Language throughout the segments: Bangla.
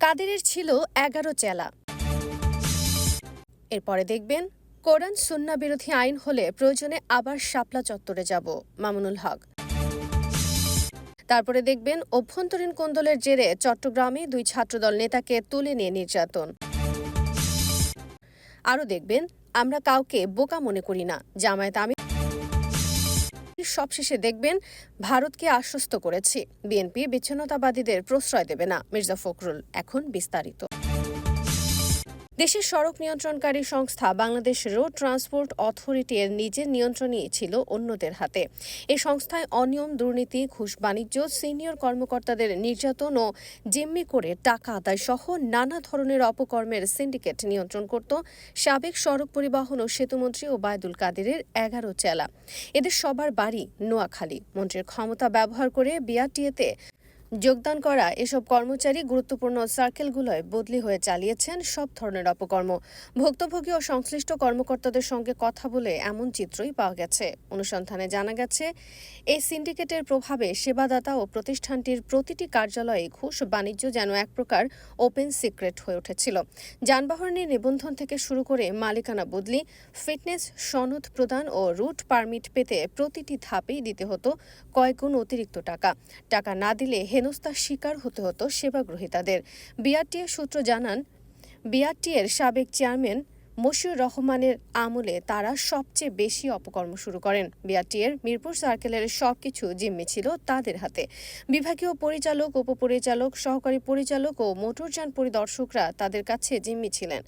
কাদেরের ছিল ১১ চেলা। এরপরে দেখবেন কোরআন সুন্নাহ বিরোধী আইন হলে প্রয়োজনে আবার শাপলা চত্বরে যাব, মামুনুল হক। তারপরে দেখবেন অভ্যন্তরীণ কোন্দলের জেরে চট্টগ্রামে ২ ছাত্রদল নেতাকে তুলে নিয়ে নির্যাতন। আরও দেখবেন আমরা কাউকে বোকা মনে করি না, জামায়াত আমির। সবশেষে দেখবেন ভারতকে আশ্বস্ত করেছি, বিএনপি বিচ্ছিন্নতাবাদীদের প্রশ্রয় দেবে না, মির্জা ফখরুল। এখন বিস্তারিত। দেশের সড়ক নিয়ন্ত্রণকারী সংস্থা বাংলাদেশ রোড ট্রান্সপোর্ট অথরিটি এর নিজের নিয়ন্ত্রণই ছিল অন্যদের হাতে। এই সংস্থায় অনিয়ম, দুর্নীতি, ঘুষ বাণিজ্য, সিনিয়র কর্মকর্তাদের নির্যাতন ও জিম্মি করে টাকা আদায় সহ নানা ধরনের অপকর্মের সিন্ডিকেট নিয়ন্ত্রণ করত সাবেক সড়ক পরিবহন ও সেতুমন্ত্রী ওবায়দুল কাদেরের ১১ চেলা। এদের সবার বাড়ি নোয়াখালী। মন্ত্রীর ক্ষমতা ব্যবহার করে বিআরটিএতে যোগদান করা এসব কর্মচারী গুরুত্বপূর্ণ সার্কেলগুলোয় বদলি হয়ে চালিয়েছেন সব ধরনের অপকর্ম। ভুক্তভোগী ও সংশ্লিষ্ট কর্মকর্তাদের সঙ্গে কথা বলে এমন চিত্রই পাওয়া গেছে। অনুসন্ধানে জানা গেছে, এই সিন্ডিকেটের প্রভাবে সেবাদাতা ও প্রতিষ্ঠানটির প্রতিটি কার্যালয়ে ঘুষ বাণিজ্য যেন এক প্রকার ওপেন সিক্রেট হয়ে উঠেছিল। যানবাহনের নিবন্ধন থেকে শুরু করে মালিকানা বদলি, ফিটনেস সনদ প্রদান ও রুট পারমিট পেতে প্রতিটি ধাপেই দিতে হতো কয়েকগুণ অতিরিক্ত টাকা। টাকা না দিলে হেনস্থার শিকার হতে হতো সেবাগ্রহীতাদের। বিআরটিএ সূত্র জানান, বিআরটিএর সাবেক চেয়ারম্যান মশিউর রহমানের আমলে তারা সবচেয়ে বেশি অপকর্ম শুরু করেন। বিআরটিএর মিরপুর সার্কেলের সবকিছু জিম্মি ছিল তাদের হাতে। বিভাগীয় পরিচালক, উপপরিচালক, সহকারী পরিচালক ও মোটরযান পরিদর্শকরা তাদের কাছে জিম্মি ছিলেন।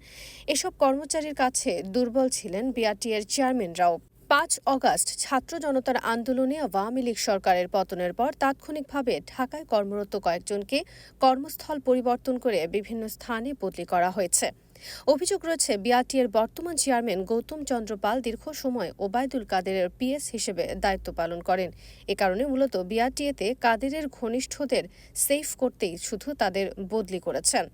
এসব কর্মচারীর কাছে দুর্বল ছিলেন বিআরটিএর চেয়ারম্যানরাও। ৫ অগাস্ট ছাত্র জনতার আন্দোলনে আওয়ামী লীগ সরকারের পতনের পর তাৎক্ষণিকভাবে ঢাকায় কর্মরত কয়েকজনকে কর্মস্থল পরিবর্তন করে বিভিন্ন স্থানে বদলি করা হয়েছে। অভিযোগ রয়েছে, বিআরটিএর বর্তমান চেয়ারম্যান গৌতম চন্দ্র পাল দীর্ঘ সময় ওবায়দুল কাদেরের পিএস হিসেবে দায়িত্ব পালন করেন। এ কারণে মূলত বিআরটিএতে কাদেরের ঘনিষ্ঠদের সেফ করতেই শুধু তাদের বদলি করেছেন।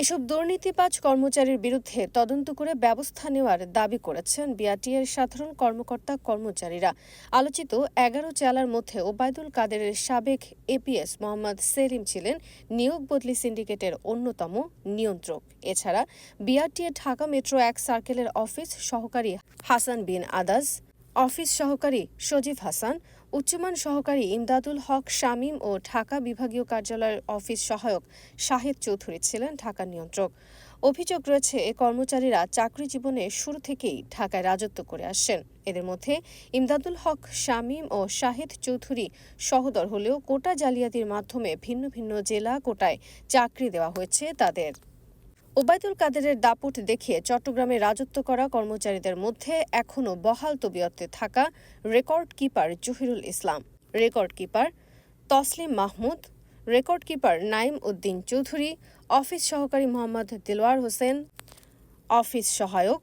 এসব দুর্নীতিবাজ কর্মচারীর বিরুদ্ধে তদন্ত করে ব্যবস্থা নেওয়ার দাবি করেছেন বিআরটিএর সাধারণ কর্মকর্তা কর্মচারীরা। আলোচিত ১১ চেলার মধ্যে ওবায়দুল কাদেরের সাবেক এপিএস মোহাম্মদ সেলিম ছিলেন নিয়োগ বদলি সিন্ডিকেটের অন্যতম নিয়ন্ত্রক। এছাড়া বিআরটিএ ঢাকা মেট্রো ১ সার্কেলের অফিস সহকারী হাসান বিন আদাজ, অফিস সহকারী সজীব হাসান, উচ্চমান সহকারী ইমদাদুল হক শামীম ও ঢাকা বিভাগীয় কার্যালয়ের অফিস সহায়ক শাহেদ চৌধুরী ছিলেন ঢাকা নিয়ন্ত্রক। অভিযোগ রয়েছে, এ কর্মচারীরা চাকরি জীবনে শুরু থেকেই ঢাকায় রাজত্ব করে আসছেন। এদের মধ্যে ইমদাদুল হক শামীম ও শাহেদ চৌধুরী সহোদর হলেও কোটা জালিয়াতির মাধ্যমে ভিন্ন ভিন্ন জেলা কোটায় চাকরি দেওয়া হয়েছে তাদের। ওবায়দুল কাদেরের দাপট দেখিয়ে চট্টগ্রামে রাজত্ব করা কর্মচারীদের মধ্যে এখনও বহাল তবিয়তে থাকা record keeper Zahirul Islam, record keeper Taslim Mahmud, record keeper Naim Uddin Chowdhury, office সহকারী মোহাম্মদ দিলওয়ার হোসেন, অফিস সহায়ক